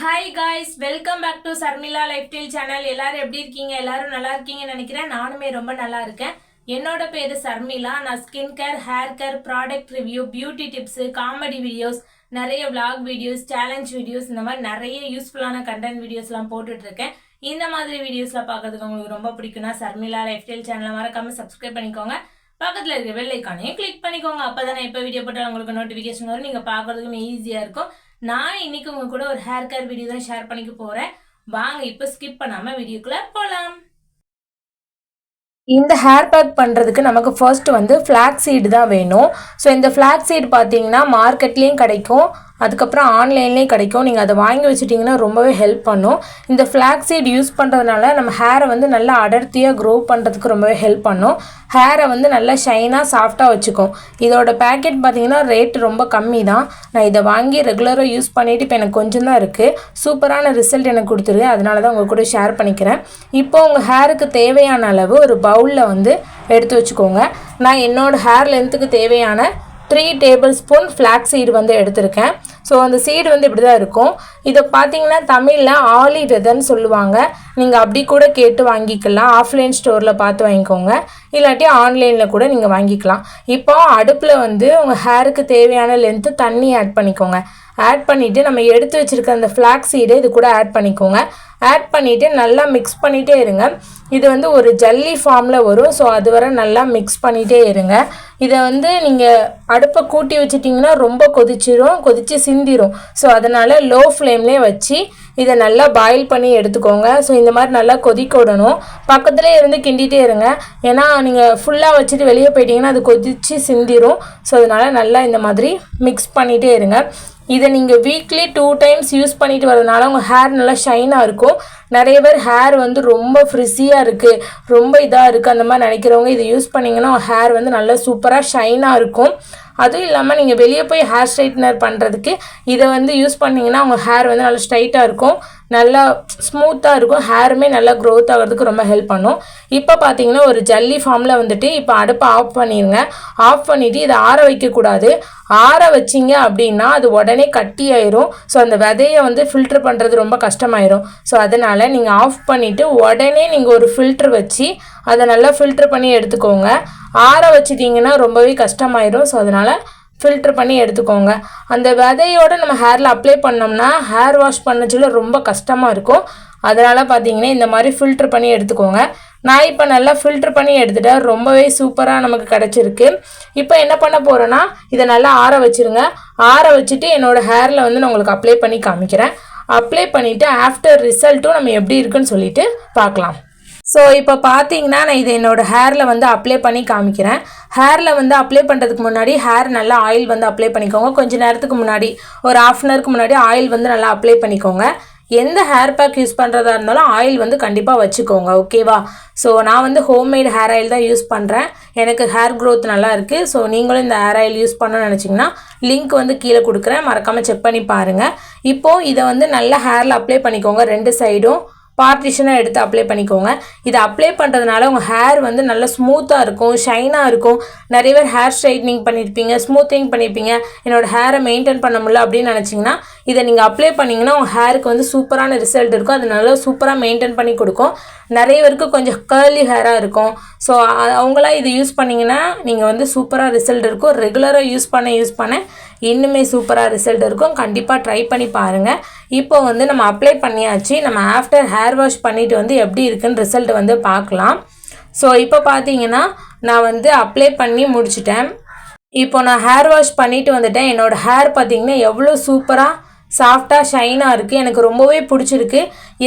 Hi guys, welcome back to Sharmila lifestyle channel. எல்லாரும் எப்படி இருக்கீங்க? எல்லாரும் நல்லா இருக்கீங்கன்னு நினைக்கிறேன். நானுமே ரொம்ப நல்லா இருக்கேன். என்னோட பேரு சர்மிளா. நான் skin care, hair care, product review, beauty tips, comedy videos, நிறைய vlog வீடியோஸ், சேலஞ்ச் வீடியோஸ், இந்த மாதிரி நிறைய யூஸ்ஃபுல்லான கண்டென்ட் வீடியோஸ்லாம் போட்டுட்டு இருக்கேன். இந்த மாதிரி வீடியோஸ்லாம் பார்க்கறதுக்கு உங்களுக்கு ரொம்ப பிடிக்கும்னா சர்மிளா லைஃப் ஸ்டைல் சேனலை மறக்காம சப்ஸ்கிரைப் பண்ணிக்கோங்க. பக்கத்தில் இருக்க பெல் ஐக்கானையும் கிளிக் பண்ணிக்கோங்க. அப்போதானே எப்போ வீடியோ போட்டாலும் உங்களுக்கு நோட்டிஃபிகேஷன் வரும். நீங்கள் பார்க்கறதுக்குமே ஈஸியாக இருக்கும். நான் இன்னைக்கு உங்க கூட ஒரு ஹேர் கேர் வீடியோ தான் ஷேர் பண்ணிக்க போறேன். வாங்க இப்போ ஸ்கிப் பண்ணாம வீடியோக்குள்ள போலாம். இந்த ஹேர் பேக் பண்ணுறதுக்கு நமக்கு ஃபர்ஸ்ட் ஃப்ளாக் சீடு தான் வேணும். ஸோ இந்த ஃப்ளாக் சீடு பார்த்தீங்கன்னா மார்க்கெட்லேயும் கிடைக்கும், அதுக்கப்புறம் ஆன்லைன்லேயும் கிடைக்கும். நீங்கள் அதை வாங்கி வச்சுட்டிங்கன்னா ரொம்பவே ஹெல்ப் பண்ணும். இந்த ஃப்ளாக் சீட் யூஸ் பண்ணுறதுனால நம்ம ஹேரை நல்லா அடர்த்தியாக க்ரோ பண்ணுறதுக்கு ரொம்பவே ஹெல்ப் பண்ணும். ஹேரை நல்லா ஷைனாக சாஃப்டாக வச்சுக்கும். இதோட பேக்கெட் பார்த்தீங்கன்னா ரேட் ரொம்ப கம்மி தான். நான் இதை வாங்கி ரெகுலராக யூஸ் பண்ணிவிட்டு இப்போ எனக்கு கொஞ்சம் தான் இருக்குது. சூப்பரான ரிசல்ட் எனக்கு கொடுத்துருக்கு. அதனால தான் உங்கள் கூட ஷேர் பண்ணிக்கிறேன். இப்போ உங்கள் ஹேருக்கு தேவையான அளவு ஒரு பவுலில் எடுத்து வச்சுக்கோங்க. நான் என்னோடய ஹேர் லென்த்துக்கு தேவையான 3 டேபிள் ஸ்பூன் ஃப்ளாக் சீடு எடுத்திருக்கேன். ஸோ அந்த சீடு இப்படி தான் இருக்கும். இதை பார்த்தீங்கன்னா தமிழில் ஆலி விதைன்னு சொல்லுவாங்க. நீங்கள் அப்படி கூட கேட்டு வாங்கிக்கலாம். ஆஃப்லைன் ஸ்டோரில் பார்த்து வாங்கிக்கோங்க, இல்லாட்டி ஆன்லைனில் கூட நீங்கள் வாங்கிக்கலாம். இப்போ அடுப்பில் உங்கள் ஹேருக்கு தேவையான லென்த்து தண்ணி ஆட் பண்ணிக்கோங்க. ஆட் பண்ணிவிட்டு நம்ம எடுத்து வச்சுருக்க அந்த ஃப்ளாக் சீடு இது கூட ஆட் பண்ணிக்கோங்க. ஆட் பண்ணிவிட்டு நல்லா மிக்ஸ் பண்ணிகிட்டே இருங்க. இது ஒரு ஜல்லி ஃபார்மில் வரும். ஸோ அது வரை நல்லா மிக்ஸ் பண்ணிகிட்டே இருங்க. இதை நீங்கள் அடுப்பை கூட்டி வச்சிட்டிங்கன்னா ரொம்ப கொதித்து சிந்திரும். ஸோ அதனால் லோ ஃப்ளேம்லேயே வச்சு இதை நல்லா பாயில் பண்ணி எடுத்துக்கோங்க. ஸோ இந்த மாதிரி நல்லா கொதிக்க விடணும். பக்கத்துலேயே இருந்து கிண்டிகிட்டே இருங்க. ஏன்னா நீங்கள் ஃபுல்லாக வச்சுட்டு வெளியே போயிட்டீங்கன்னா அது கொதித்து சிந்திரும். ஸோ அதனால் நல்லா இந்த மாதிரி மிக்ஸ் பண்ணிகிட்டே இருங்க. இதை நீங்கள் வீக்லி 2 டைம்ஸ் யூஸ் பண்ணிட்டு வரதுனால உங்கள் ஹேர் நல்லா ஷைனாக இருக்கும். நிறைய பேர் ஹேர் ரொம்ப ஃப்ரிஸியாக இருக்குது, ரொம்ப இதாக இருக்குது, அந்த மாதிரி நினைக்கிறவங்க இதை யூஸ் பண்ணிங்கன்னா உங்கள் ஹேர் நல்லா சூப்பராக ஷைனாக இருக்கும். அதுவும் இல்லாமல் நீங்கள் வெளியே போய் ஹேர் ஸ்ட்ரைட்னர் பண்ணுறதுக்கு இதை யூஸ் பண்ணிங்கன்னா உங்கள் ஹேர் நல்லா ஸ்ட்ரைட்டாக இருக்கும், நல்லா ஸ்மூத்தாக இருக்கும். ஹேருமே நல்லா க்ரோத் ஆகிறதுக்கு ரொம்ப ஹெல்ப் பண்ணும். இப்போ பார்த்தீங்கன்னா ஒரு ஜல்லி ஃபார்மில் இப்போ அடுப்பை ஆஃப் பண்ணிடுங்க. ஆஃப் பண்ணிவிட்டு இதை ஆற வைக்கக்கூடாது. ஆற வச்சிங்க அப்படின்னா அது உடனே கட்டி ஆயிரும். ஸோ அந்த விதையை ஃபில்ட்ரு பண்ணுறது ரொம்ப கஷ்டமாயிரும். ஸோ அதனால் நீங்கள் ஆஃப் பண்ணிவிட்டு உடனே நீங்கள் ஒரு ஃபில்ட்ரு வச்சு அதை நல்லா ஃபில்ட்ரு பண்ணி எடுத்துக்கோங்க. ஆற வச்சிட்டிங்கன்னா ரொம்பவே கஷ்டமாயிரும். ஸோ அதனால் ஃபில்ட்ரு பண்ணி எடுத்துக்கோங்க. அந்த விதையோடு நம்ம ஹேரில் அப்ளை பண்ணோம்னா ஹேர் வாஷ் பண்ணச்சுல ரொம்ப கஷ்டமாக இருக்கும். அதனால் பார்த்தீங்கன்னா இந்த மாதிரி ஃபில்ட்ரு பண்ணி எடுத்துக்கோங்க. நான் இப்போ நல்லா ஃபில்ட்ரு பண்ணி எடுத்துட்டேன். ரொம்பவே சூப்பராக நமக்கு கிடச்சிருக்கு. இப்போ என்ன பண்ண போகிறேன்னா இதை நல்லா ஆற வச்சுருங்க. ஆற வச்சுட்டு என்னோடய ஹேரில் நான் உங்களுக்கு அப்ளை பண்ணி காமிக்கிறேன். அப்ளை பண்ணிவிட்டு ஆஃப்டர் ரிசல்ட்டும் நம்ம எப்படி இருக்குன்னு சொல்லிட்டு பார்க்கலாம். ஸோ இப்போ பார்த்தீங்கன்னா நான் இதை என்னோடய ஹேரில் அப்ளை பண்ணி காமிக்கிறேன். ஹேரில் அப்ளை பண்ணுறதுக்கு முன்னாடி ஹேர் நல்லா ஆயில் அப்ளை பண்ணிக்கோங்க. கொஞ்சம் நேரத்துக்கு முன்னாடி ஒரு ½ அன் ஹவருக்கு முன்னாடி ஆயில் நல்லா அப்ளை பண்ணிக்கோங்க. எந்த ஹேர் பேக் யூஸ் பண்ணுறதா இருந்தாலும் ஆயில் கண்டிப்பாக வச்சுக்கோங்க, ஓகேவா? ஸோ நான் ஹோம்மேட் ஹேர் ஆயில் தான் யூஸ் பண்ணுறேன். எனக்கு ஹேர் க்ரோத் நல்லா இருக்குது. ஸோ நீங்களும் இந்த ஹேர் ஆயில் யூஸ் பண்ணணும்னு நினச்சிங்கன்னா லிங்க் கீழே கொடுக்குறேன், மறக்காமல் செக் பண்ணி பாருங்கள். இப்போது இதை நல்லா ஹேரில் அப்ளை பண்ணிக்கோங்க. 2 சைடும் பார்ட்டிஷனாக எடுத்து அப்ளை பண்ணிக்கோங்க. இதை அப்ளை பண்ணுறதுனால உங்கள் ஹேர் நல்லா ஸ்மூத்தாக இருக்கும், ஷைனாக இருக்கும். நிறைய பேர் ஹேர் ஸ்ட்ரைட்னிங் பண்ணியிருப்பீங்க, ஸ்மூத்திங் பண்ணியிருப்பீங்க, என்னோடய ஹேரை மெயின்டைன் பண்ண முடியல அப்படின்னு நினச்சிங்கன்னா இதை நீங்கள் அப்ளை பண்ணிங்கன்னா உங்கள் ஹேருக்கு சூப்பரான ரிசல்ட் இருக்கும். அது நல்லா சூப்பராக மெயின்டைன் பண்ணி கொடுக்கும். நிறைய பேருக்கு கொஞ்சம் கர்லி ஹேராக இருக்கும். ஸோ அவங்களாம் இது யூஸ் பண்ணிங்கன்னா நீங்கள் சூப்பராக ரிசல்ட் இருக்கும். ரெகுலராக யூஸ் பண்ண இன்னுமே சூப்பராக ரிசல்ட் இருக்கும். கண்டிப்பாக ட்ரை பண்ணி பாருங்கள். இப்போ நம்ம அப்ளை பண்ணியாச்சு. நம்ம ஆஃப்டர் ஹேர் வாஷ் பண்ணிவிட்டு எப்படி இருக்குன்னு ரிசல்ட் பார்க்கலாம். ஸோ இப்போ பார்த்தீங்கன்னா நான் அப்ளை பண்ணி முடிச்சிட்டேன். இப்போ நான் ஹேர் வாஷ் பண்ணிவிட்டு வந்துட்டேன். என்னோடய ஹேர் பார்த்தீங்கன்னா எவ்வளோ சூப்பராக சாஃப்டாக ஷைனாக இருக்குது. எனக்கு ரொம்பவே பிடிச்சிருக்கு.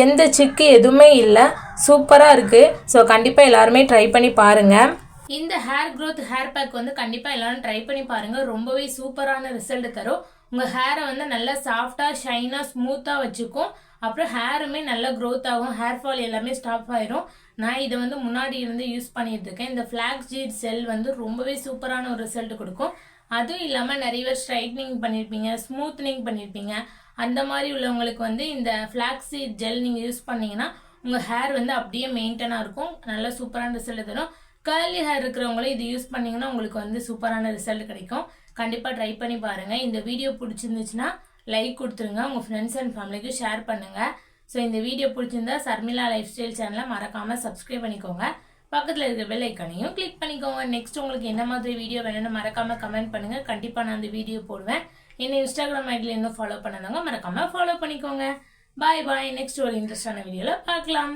எந்த சிக்கு எதுவுமே இல்லை, சூப்பராக இருக்குது. ஸோ கண்டிப்பாக எல்லாருமே ட்ரை பண்ணி பாருங்கள். இந்த ஹேர் க்ரோத் ஹேர் பேக் கண்டிப்பாக எல்லாரும் ட்ரை பண்ணி பாருங்கள். ரொம்பவே சூப்பரான ரிசல்ட் தரும். உங்கள் ஹேரை நல்லா சாஃப்டாக ஷைனாக ஸ்மூத்தாக வச்சுக்கும். அப்புறம் ஹேருமே நல்லா க்ரோத் ஆகும். ஹேர் ஃபால் எல்லாமே ஸ்டாப் ஆயிரும். நான் இதை முன்னாடி இருந்து யூஸ் பண்ணிட்டு இருக்கேன். இந்த ஃப்ளாக் சீட் ஜெல் ரொம்பவே சூப்பரான ஒரு ரிசல்ட் கொடுக்கும். அதுவும் இல்லாமல் நிறைய பேர் ஸ்ட்ரைட்னிங் பண்ணியிருப்பீங்க, ஸ்மூத்னிங் பண்ணியிருப்பீங்க. அந்த மாதிரி உள்ளவங்களுக்கு இந்த ஃப்ளாக் சீட் ஜெல் நீங்கள் யூஸ் பண்ணிங்கன்னா உங்கள் ஹேர் அப்படியே மெயின்டைனாக இருக்கும். நல்லா சூப்பரான ரிசல்ட் தரும். கர்லி ஹேர் இருக்கிறவங்களும் இது யூஸ் பண்ணிங்கன்னா உங்களுக்கு சூப்பரான ரிசல்ட் கிடைக்கும். கண்டிப்பாக ட்ரை பண்ணி பாருங்கள். இந்த வீடியோ பிடிச்சிருந்துச்சுன்னா லைக் கொடுத்துருங்க. உங்கள் ஃப்ரெண்ட்ஸ் அண்ட் ஃபேமிலிக்கு ஷேர் பண்ணுங்கள். ஸோ இந்த வீடியோ பிடிச்சிருந்தா சர்மிளா லைஃப் ஸ்டைல் சேனலை மறக்காமல் சப்ஸ்கிரைப் பண்ணிக்கோங்க. பக்கத்தில் இருக்கிற பெல் ஐக்கானையும் கிளிக் பண்ணிக்கோங்க. நெக்ஸ்ட் உங்களுக்கு என்ன மாதிரி வீடியோ வேணும்னு மறக்காமல் கமெண்ட் பண்ணுங்கள். கண்டிப்பாக நான் அந்த வீடியோ போடுவேன். என்ன இன்ஸ்டாகிராம் ஐடியில் இன்னும் ஃபாலோ பண்ணாதவங்க மறக்காமல் ஃபாலோ பண்ணிக்கோங்க. பாய் பாய். நெக்ஸ்ட் ஒரு இன்ட்ரெஸ்டான வீடியோவில் பார்க்கலாம்.